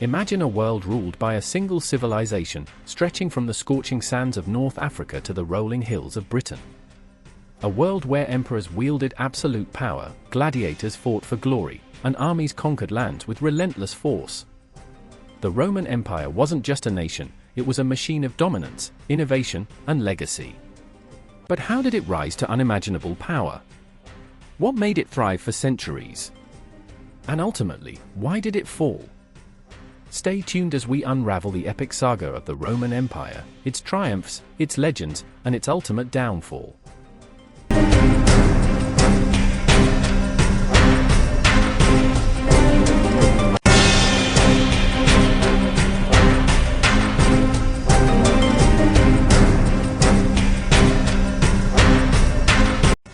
Imagine a world ruled by a single civilization, stretching from the scorching sands of North Africa to the rolling hills of Britain. A world where emperors wielded absolute power, gladiators fought for glory, and armies conquered lands with relentless force. The Roman Empire wasn't just a nation, it was a machine of dominance, innovation, and legacy. But how did it rise to unimaginable power? What made it thrive for centuries? And ultimately, why did it fall? Stay tuned as we unravel the epic saga of the Roman Empire, its triumphs, its legends, and its ultimate downfall.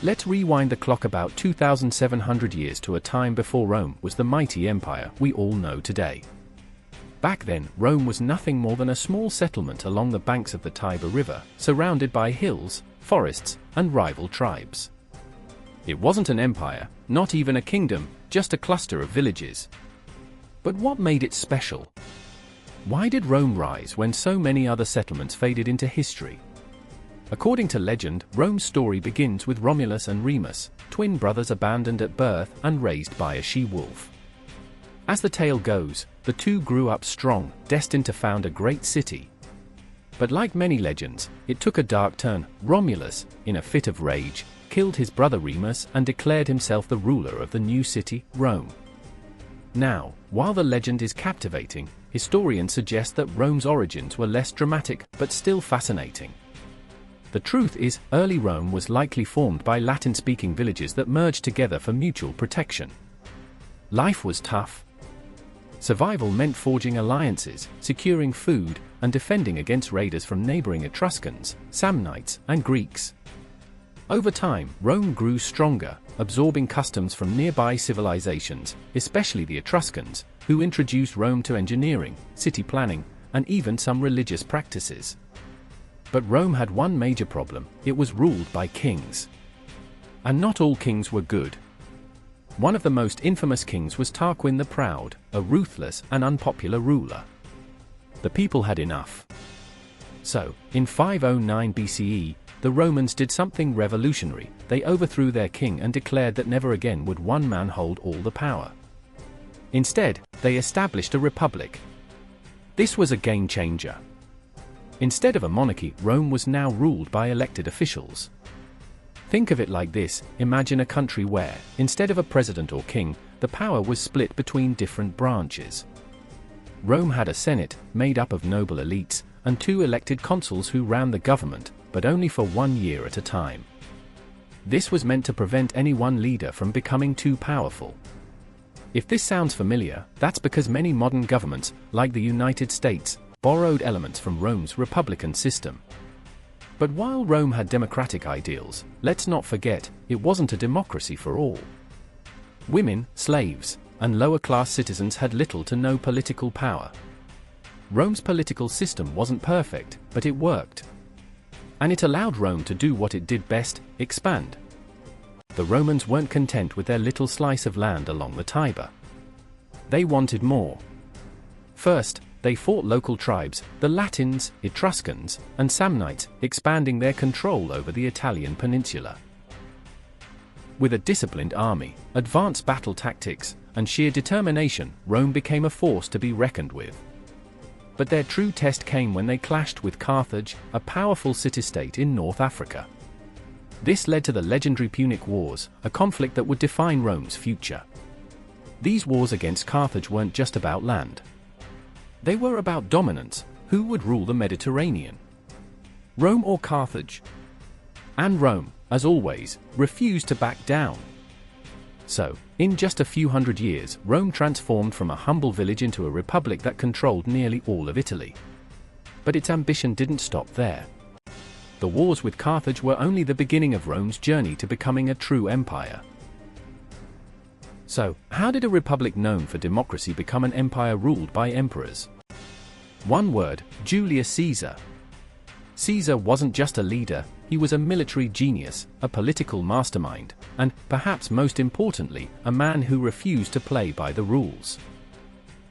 Let's rewind the clock about 2,700 years to a time before Rome was the mighty empire we all know today. Back then, Rome was nothing more than a small settlement along the banks of the Tiber River, surrounded by hills, forests, and rival tribes. It wasn't an empire, not even a kingdom, just a cluster of villages. But what made it special? Why did Rome rise when so many other settlements faded into history? According to legend, Rome's story begins with Romulus and Remus, twin brothers abandoned at birth and raised by a she-wolf. As the tale goes, the two grew up strong, destined to found a great city. But like many legends, it took a dark turn. Romulus, in a fit of rage, killed his brother Remus and declared himself the ruler of the new city, Rome. Now, while the legend is captivating, historians suggest that Rome's origins were less dramatic but still fascinating. The truth is, early Rome was likely formed by Latin-speaking villages that merged together for mutual protection. Life was tough. Survival meant forging alliances, securing food, and defending against raiders from neighboring Etruscans, Samnites, and Greeks. Over time, Rome grew stronger, absorbing customs from nearby civilizations, especially the Etruscans, who introduced Rome to engineering, city planning, and even some religious practices. But Rome had one major problem: it was ruled by kings. And not all kings were good. One of the most infamous kings was Tarquin the Proud, a ruthless and unpopular ruler. The people had enough. So, in 509 BCE, the Romans did something revolutionary. They overthrew their king and declared that never again would one man hold all the power. Instead, they established a republic. This was a game changer. Instead of a monarchy, Rome was now ruled by elected officials. Think of it like this: imagine a country where, instead of a president or king, the power was split between different branches. Rome had a senate, made up of noble elites, and two elected consuls who ran the government, but only for 1 year at a time. This was meant to prevent any one leader from becoming too powerful. If this sounds familiar, that's because many modern governments, like the United States, borrowed elements from Rome's republican system. But while Rome had democratic ideals, let's not forget, it wasn't a democracy for all. Women, slaves, and lower-class citizens had little to no political power. Rome's political system wasn't perfect, but it worked. And it allowed Rome to do what it did best: expand. The Romans weren't content with their little slice of land along the Tiber. They wanted more. First, they fought local tribes, the Latins, Etruscans, and Samnites, expanding their control over the Italian peninsula. With a disciplined army, advanced battle tactics, and sheer determination, Rome became a force to be reckoned with. But their true test came when they clashed with Carthage, a powerful city-state in North Africa. This led to the legendary Punic Wars, a conflict that would define Rome's future. These wars against Carthage weren't just about land. They were about dominance. Who would rule the Mediterranean? Rome or Carthage? And Rome, as always, refused to back down. So, in just a few hundred years, Rome transformed from a humble village into a republic that controlled nearly all of Italy. But its ambition didn't stop there. The wars with Carthage were only the beginning of Rome's journey to becoming a true empire. So, how did a republic known for democracy become an empire ruled by emperors? One word: Julius Caesar. Caesar wasn't just a leader, he was a military genius, a political mastermind, and, perhaps most importantly, a man who refused to play by the rules.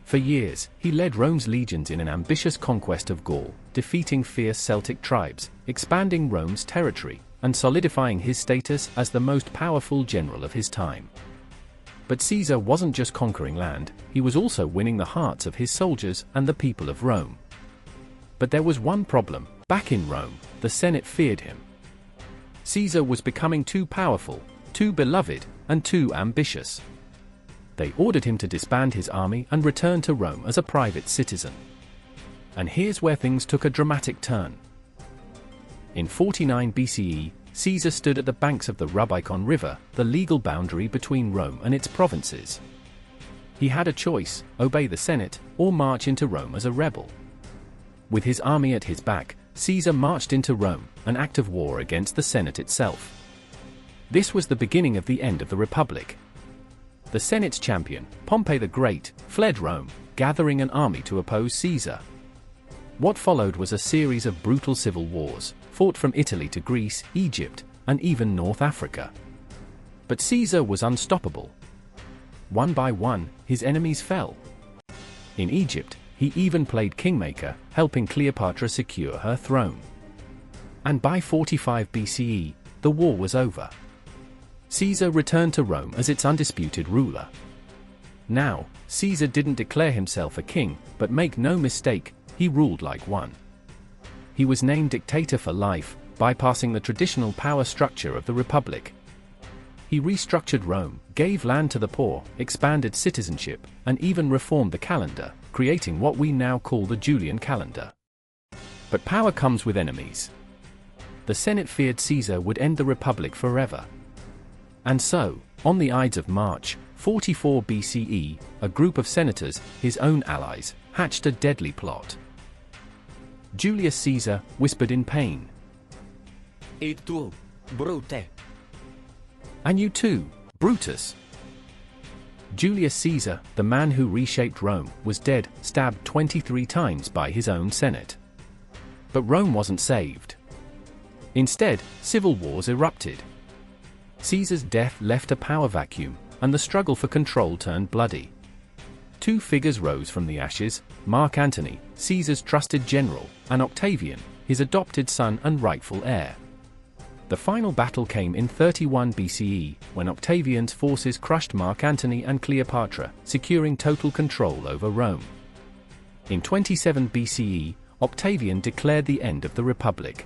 For years, he led Rome's legions in an ambitious conquest of Gaul, defeating fierce Celtic tribes, expanding Rome's territory, and solidifying his status as the most powerful general of his time. But Caesar wasn't just conquering land, he was also winning the hearts of his soldiers and the people of Rome. But there was one problem: back in Rome, the Senate feared him. Caesar was becoming too powerful, too beloved, and too ambitious. They ordered him to disband his army and return to Rome as a private citizen. And here's where things took a dramatic turn. In 49 BCE, Caesar stood at the banks of the Rubicon River, the legal boundary between Rome and its provinces. He had a choice: obey the Senate, or march into Rome as a rebel. With his army at his back, Caesar marched into Rome, an act of war against the Senate itself. This was the beginning of the end of the Republic. The Senate's champion, Pompey the Great, fled Rome, gathering an army to oppose Caesar. What followed was a series of brutal civil wars, fought from Italy to Greece, Egypt, and even North Africa. But Caesar was unstoppable. One by one, his enemies fell. In Egypt, he even played kingmaker, helping Cleopatra secure her throne. And by 45 BCE, the war was over. Caesar returned to Rome as its undisputed ruler. Now, Caesar didn't declare himself a king, but make no mistake, he ruled like one. He was named dictator for life, bypassing the traditional power structure of the Republic. He restructured Rome, gave land to the poor, expanded citizenship, and even reformed the calendar, creating what we now call the Julian calendar. But power comes with enemies. The Senate feared Caesar would end the Republic forever. And so, on the Ides of March, 44 BCE, a group of senators, his own allies, hatched a deadly plot. Julius Caesar whispered in pain, "Et tu, Brute?" "And you too, Brutus." Julius Caesar, the man who reshaped Rome, was dead, stabbed 23 times by his own Senate. But Rome wasn't saved. Instead, civil wars erupted. Caesar's death left a power vacuum, and the struggle for control turned bloody. Two figures rose from the ashes: Mark Antony, Caesar's trusted general, and Octavian, his adopted son and rightful heir. The final battle came in 31 BCE, when Octavian's forces crushed Mark Antony and Cleopatra, securing total control over Rome. In 27 BCE, Octavian declared the end of the Republic.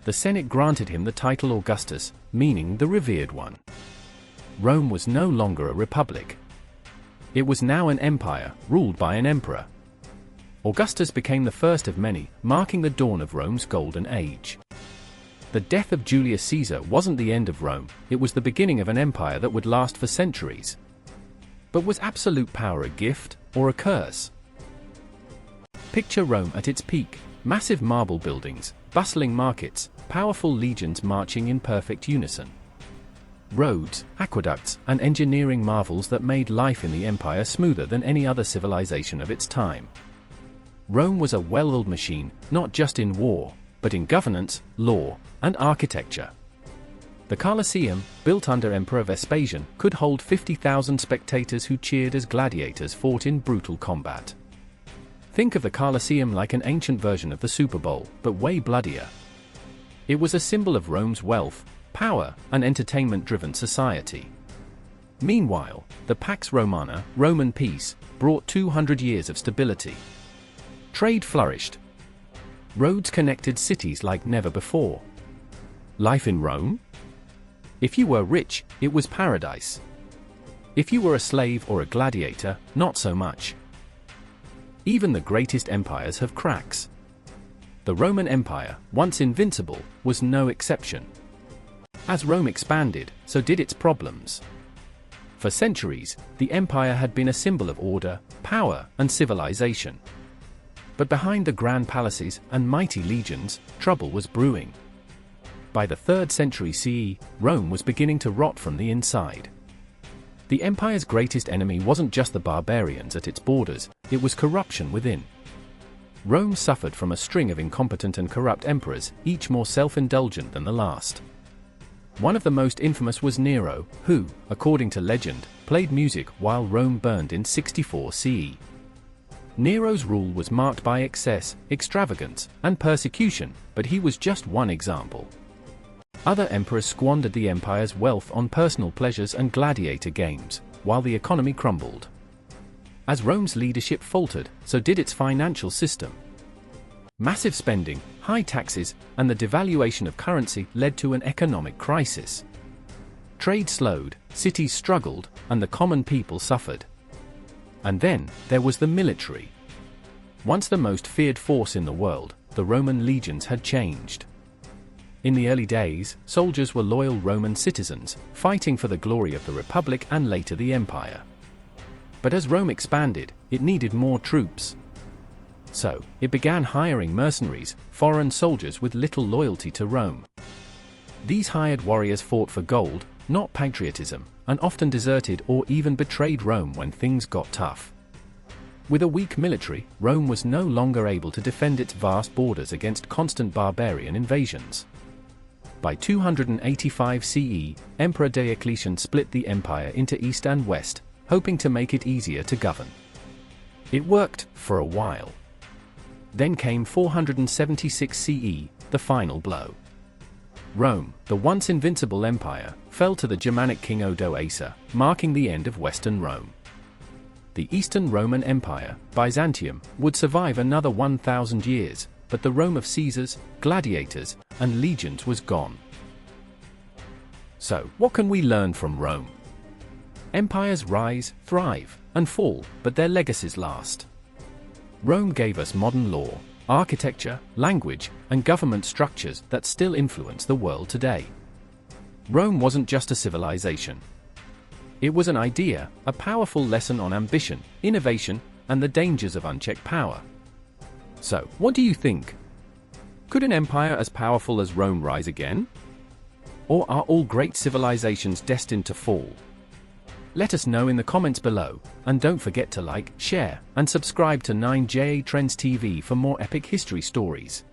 The Senate granted him the title Augustus, meaning the revered one. Rome was no longer a republic. It was now an empire, ruled by an emperor. Augustus became the first of many, marking the dawn of Rome's golden age. The death of Julius Caesar wasn't the end of Rome, it was the beginning of an empire that would last for centuries. But was absolute power a gift, or a curse? Picture Rome at its peak: massive marble buildings, bustling markets, powerful legions marching in perfect unison. Roads, aqueducts, and engineering marvels that made life in the empire smoother than any other civilization of its time. Rome was a well-oiled machine, not just in war, but in governance, law, and architecture. The Colosseum, built under Emperor Vespasian, could hold 50,000 spectators who cheered as gladiators fought in brutal combat. Think of the Colosseum like an ancient version of the Super Bowl, but way bloodier. It was a symbol of Rome's wealth, power, and entertainment-driven society. Meanwhile, the Pax Romana, Roman peace, brought 200 years of stability. Trade flourished. Roads connected cities like never before. Life in Rome? If you were rich, it was paradise. If you were a slave or a gladiator, not so much. Even the greatest empires have cracks. The Roman Empire, once invincible, was no exception. As Rome expanded, so did its problems. For centuries, the empire had been a symbol of order, power, and civilization. But behind the grand palaces and mighty legions, trouble was brewing. By the 3rd century CE, Rome was beginning to rot from the inside. The empire's greatest enemy wasn't just the barbarians at its borders, it was corruption within. Rome suffered from a string of incompetent and corrupt emperors, each more self-indulgent than the last. One of the most infamous was Nero, who, according to legend, played music while Rome burned in 64 CE. Nero's rule was marked by excess, extravagance, and persecution, but he was just one example. Other emperors squandered the empire's wealth on personal pleasures and gladiator games, while the economy crumbled. As Rome's leadership faltered, so did its financial system. Massive spending, high taxes, and the devaluation of currency led to an economic crisis. Trade slowed, cities struggled, and the common people suffered. And then, there was the military. Once the most feared force in the world, the Roman legions had changed. In the early days, soldiers were loyal Roman citizens, fighting for the glory of the Republic and later the Empire. But as Rome expanded, it needed more troops. So, it began hiring mercenaries, foreign soldiers with little loyalty to Rome. These hired warriors fought for gold, not patriotism, and often deserted or even betrayed Rome when things got tough. With a weak military, Rome was no longer able to defend its vast borders against constant barbarian invasions. By 285 CE, Emperor Diocletian split the empire into east and west, hoping to make it easier to govern. It worked, for a while. Then came 476 CE, the final blow. Rome, the once invincible empire, fell to the Germanic king Odoacer, marking the end of Western Rome. The Eastern Roman Empire, Byzantium, would survive another 1,000 years, but the Rome of Caesars, gladiators, and legions was gone. So, what can we learn from Rome? Empires rise, thrive, and fall, but their legacies last. Rome gave us modern law, architecture, language, and government structures that still influence the world today. Rome wasn't just a civilization. It was an idea, a powerful lesson on ambition, innovation, and the dangers of unchecked power. So, what do you think? Could an empire as powerful as Rome rise again? Or are all great civilizations destined to fall? Let us know in the comments below, and don't forget to like, share, and subscribe to NaijaTrends Tv for more epic history stories.